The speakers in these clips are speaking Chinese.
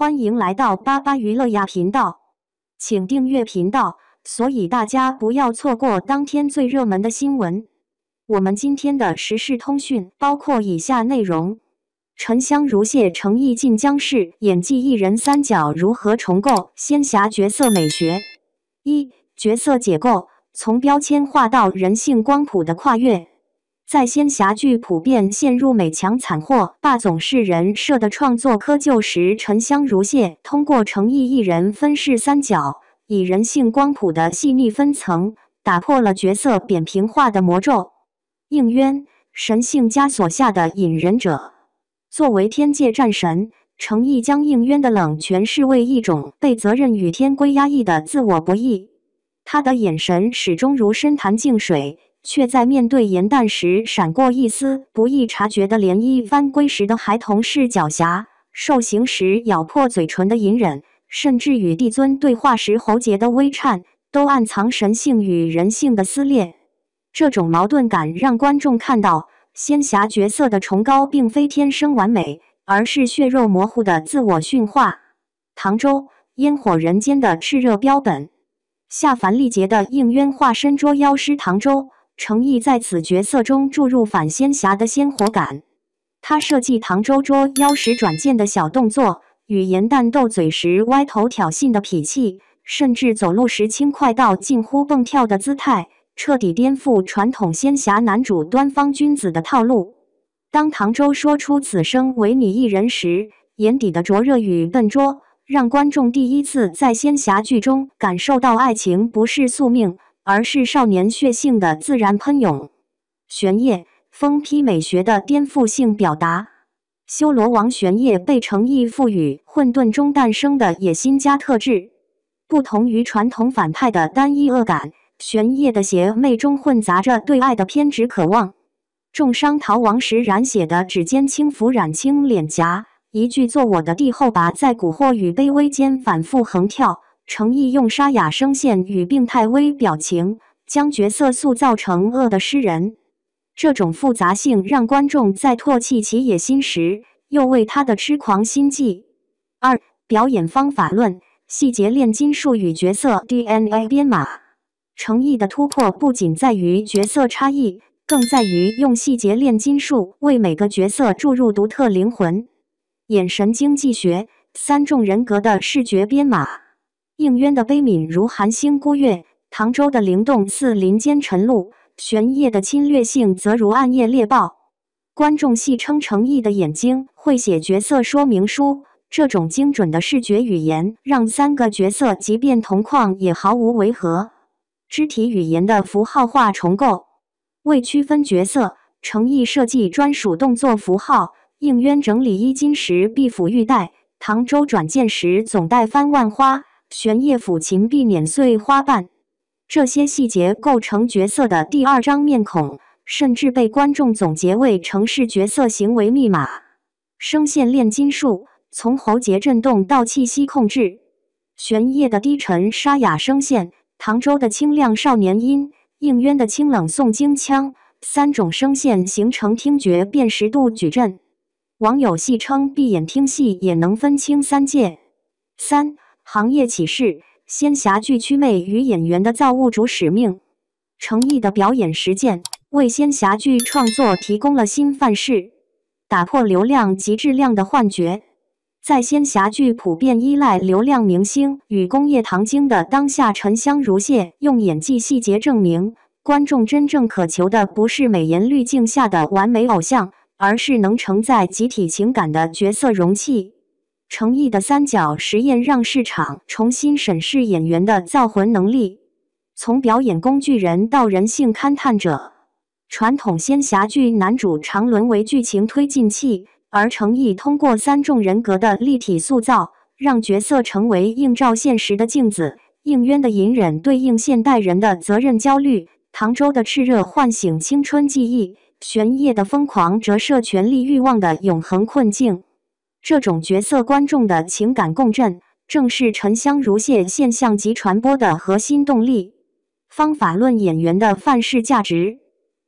欢迎来到巴巴娱乐呀频道，请订阅频道，所以大家不要错过当天最热门的新闻。我们今天的时事通讯包括以下内容：沉香如屑诚意进江市，演技艺人三角如何重构仙侠角色美学？一、角色解构，从标签化到人性光谱的跨越。在仙侠剧普遍陷入美强惨祸、霸总是人设的创作窠臼时，沉香如屑通过诚意艺人分饰三角，以人性光谱的细腻分层，打破了角色扁平化的魔咒。应渊，神性枷锁下的隐忍者。作为天界战神，诚意将应渊的冷诠释为一种被责任与天规压抑的自我博弈。他的眼神始终如深潭静水，却在面对严诞时闪过一丝不易察觉的涟漪。翻规时的孩童式狡黠，受刑时咬破嘴唇的隐忍，甚至与帝尊对话时喉结的微颤，都暗藏神性与人性的撕裂。这种矛盾感让观众看到，仙侠角色的崇高并非天生完美，而是血肉模糊的自我驯化。唐周，烟火人间的炽热标本。下凡历劫的应渊化身捉妖师唐周，诚意在此角色中注入反仙侠的鲜活感。他设计唐周捉妖时转剑的小动作，与严诞斗嘴时歪头挑衅的痞气，甚至走路时轻快到近乎蹦跳的姿态，彻底颠覆传统仙侠男主端方君子的套路。当唐周说出此生唯你一人时，眼底的灼热与笨拙，让观众第一次在仙侠剧中感受到爱情不是宿命，而是少年血性的自然喷涌。玄烨，疯批美学的颠覆性表达。修罗王玄烨被诚意赋予混沌中诞生的野心加特质，不同于传统反派的单一恶感，玄烨的邪魅中混杂着对爱的偏执渴望。重伤逃亡时染血的指尖轻抚染青脸颊，一句做我的帝后拔在蛊惑与卑微间反复横跳，诚意用沙哑声线与病态微表情，将角色塑造成恶的诗人。这种复杂性让观众在唾弃其野心时，又为他的痴狂心悸。二、表演方法论，细节炼金术与角色 DNA 编码。诚意的突破不仅在于角色差异，更在于用细节炼金术为每个角色注入独特灵魂。眼神经济学，三种人格的视觉编码。应渊的悲悯如寒星孤月，唐周的灵动似林间晨露，玄烨的侵略性则如暗夜猎豹。观众戏称诚意的眼睛会写角色说明书，这种精准的视觉语言让三个角色即便同框也毫无违和。肢体语言的符号化重构，为区分角色，诚意设计专属动作符号。应渊整理衣襟时臂抚玉带，唐周转剑时总带翻万花，玄烨抚琴臂碾碎花瓣。这些细节构成角色的第二张面孔，甚至被观众总结为程式角色行为密码。声线炼金术，从喉结震动到气息控制。玄烨的低沉沙哑声线，唐周的清亮少年音，应渊的清冷诵经腔，三种声线形成听觉辨识度矩阵。网友戏称闭眼听戏也能分清三界。三、行业启示，仙侠剧祛魅与演员的造物主使命。诚意的表演实践为仙侠剧创作提供了新范式，打破流量及质量的幻觉。在仙侠剧普遍依赖流量明星与工业糖精的当下，沉香如屑用演技细节证明，观众真正渴求的不是美颜滤镜下的完美偶像，而是能承载集体情感的角色容器。诚意的三角实验让市场重新审视演员的造魂能力，从表演工具人到人性勘探者。传统仙侠剧男主常沦为剧情推进器，而诚意通过三种人格的立体塑造，让角色成为映照现实的镜子。应渊的隐忍对应现代人的责任焦虑，唐周的炽热唤醒青春记忆，玄烨的疯狂折射权力欲望的永恒困境。这种角色观众的情感共振，正是沉香如屑现象级传播的核心动力。方法论演员的范式价值，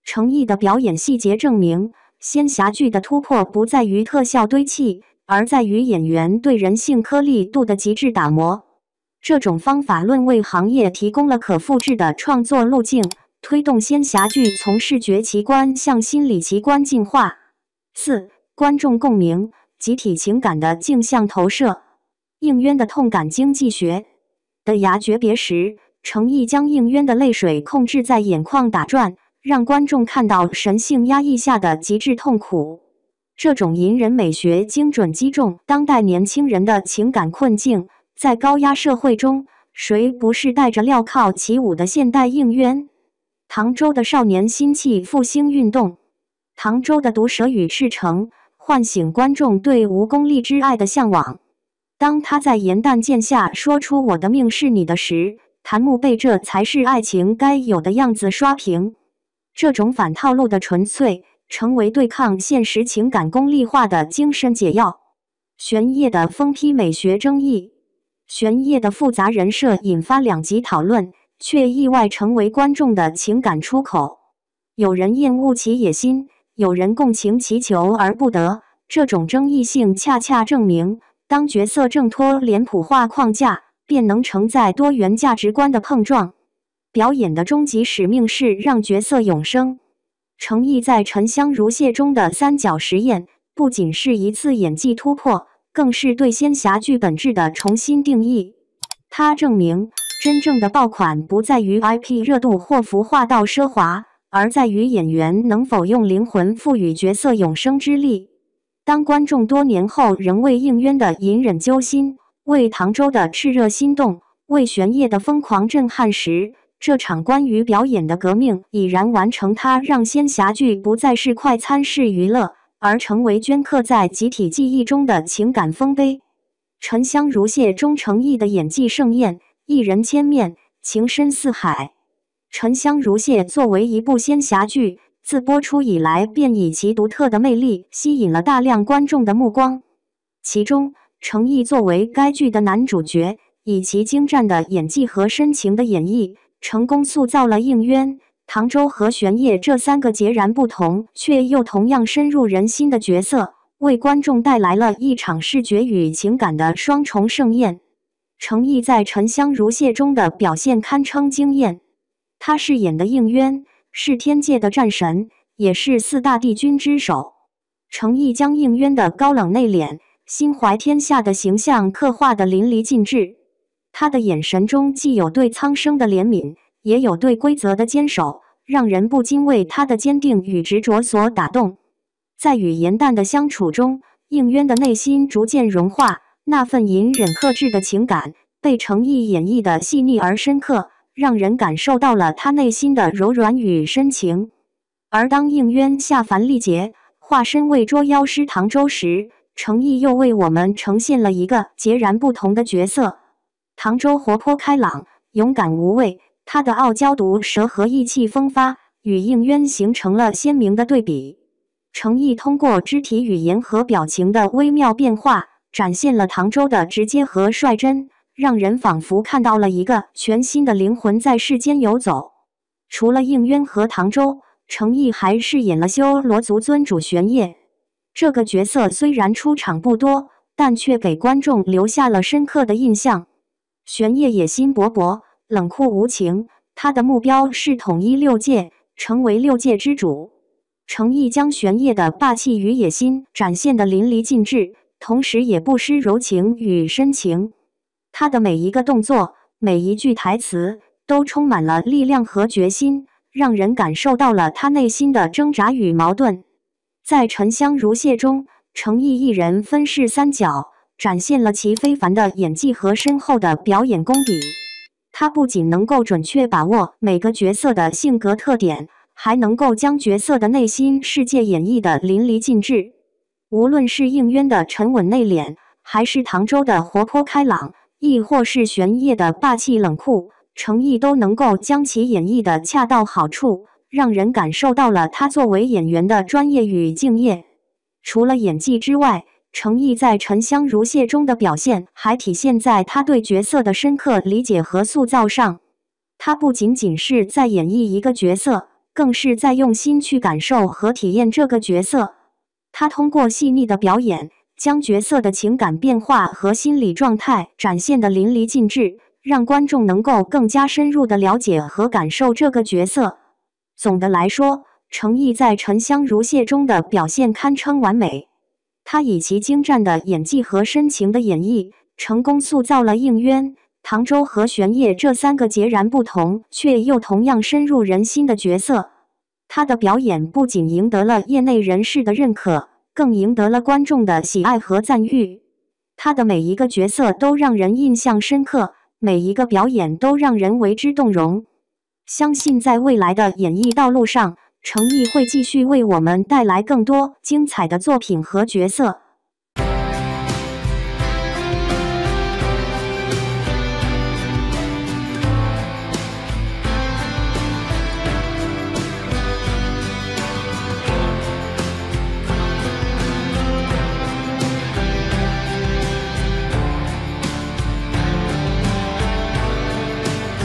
诚意的表演细节证明，仙侠剧的突破不在于特效堆砌，而在于演员对人性颗粒度的极致打磨。这种方法论为行业提供了可复制的创作路径，推动仙侠剧从视觉奇观向心理奇观进化。4. 观众共鸣，集体情感的镜像投射。应渊的痛感经济学的牙诀别时，程毅将应渊的泪水控制在眼眶打转，让观众看到神性压抑下的极致痛苦。这种隐忍美学精准击中当代年轻人的情感困境。在高压社会中，谁不是戴着镣铐起舞的现代应渊？唐周的少年心气复兴运动，唐周的毒舌与赤诚，唤醒观众对无功利之爱的向往。当他在盐弹剑下说出“我的命是你的”时，谭木被这才是爱情该有的样子刷屏。这种反套路的纯粹，成为对抗现实情感功利化的精神解药。玄烨的疯批美学争议。玄烨的复杂人设引发2极讨论，却意外成为观众的情感出口。有人厌恶其野心，有人共情其求而不得。这种争议性恰恰证明，当角色挣脱脸谱化框架，便能承载多元价值观的碰撞。表演的终极使命是让角色永生。程毅在《沉香如屑》中的三角实验，不仅是一次演技突破，更是对仙侠剧本质的重新定义。它证明，真正的爆款不在于 IP 热度或服化道奢华，而在于演员能否用灵魂赋予角色永生之力。当观众多年后仍为应渊的隐忍揪心，为唐周的炽热心动，为玄烨的疯狂震撼时，这场关于表演的革命已然完成。它让仙侠剧不再是快餐式娱乐，而成为镌刻在集体记忆中的情感丰碑。沉香如屑中程毅的演技盛宴，一人千面，情深似海。沉香如屑作为一部仙侠剧，自播出以来便以其独特的魅力吸引了大量观众的目光。其中，程毅作为该剧的男主角，以其精湛的演技和深情的演绎，成功塑造了应渊、唐周和玄烨这3个截然不同却又同样深入人心的角色，为观众带来了一场视觉与情感的双重盛宴。程毅在《沉香如屑》中的表现堪称惊艳，他饰演的应渊是天界的战神，也是4大帝君之首。程毅将应渊的高冷内敛、心怀天下的形象刻画得淋漓尽致。他的眼神中既有对苍生的怜悯，也有对规则的坚守，让人不禁为他的坚定与执着所打动。在与严旦的相处中，应渊的内心逐渐融化，那份隐忍克制的情感被程毅演绎的细腻而深刻，让人感受到了他内心的柔软与深情。而当应渊下凡历劫，化身为捉妖师唐周时，程毅又为我们呈现了一个截然不同的角色。唐周活泼开朗，勇敢无畏，他的傲娇毒舌和意气风发，与应渊形成了鲜明的对比。程毅通过肢体语言和表情的微妙变化，展现了唐周的直接和率真，让人仿佛看到了一个全新的灵魂在世间游走。除了应渊和唐周，程毅还饰演了修罗族尊主玄烨。这个角色虽然出场不多，但却给观众留下了深刻的印象。玄烨野心勃勃，冷酷无情，他的目标是统一6界，成为6界之主。程毅将玄烨的霸气与野心展现得淋漓尽致，同时也不失柔情与深情。他的每一个动作，每一句台词，都充满了力量和决心，让人感受到了他内心的挣扎与矛盾。在《沉香如屑》中，程毅一人分饰3角，展现了其非凡的演技和深厚的表演功底。他不仅能够准确把握每个角色的性格特点，还能够将角色的内心世界演绎得淋漓尽致。无论是应渊的沉稳内敛，还是唐周的活泼开朗，亦或是玄烨的霸气冷酷，程毅都能够将其演绎得恰到好处，让人感受到了他作为演员的专业与敬业。除了演技之外，程毅在《沉香如屑》中的表现还体现在他对角色的深刻理解和塑造上。他不仅仅是在演绎一个角色，更是在用心去感受和体验这个角色。他通过细腻的表演，将角色的情感变化和心理状态展现得淋漓尽致，让观众能够更加深入地了解和感受这个角色。总的来说，程毅在《沉香如屑》中的表现堪称完美。他以其精湛的演技和深情的演绎，成功塑造了应渊、唐周和玄烨这三个截然不同却又同样深入人心的角色。他的表演不仅赢得了业内人士的认可，更赢得了观众的喜爱和赞誉。他的每一个角色都让人印象深刻，每一个表演都让人为之动容。相信在未来的演艺道路上，程毅会继续为我们带来更多精彩的作品和角色。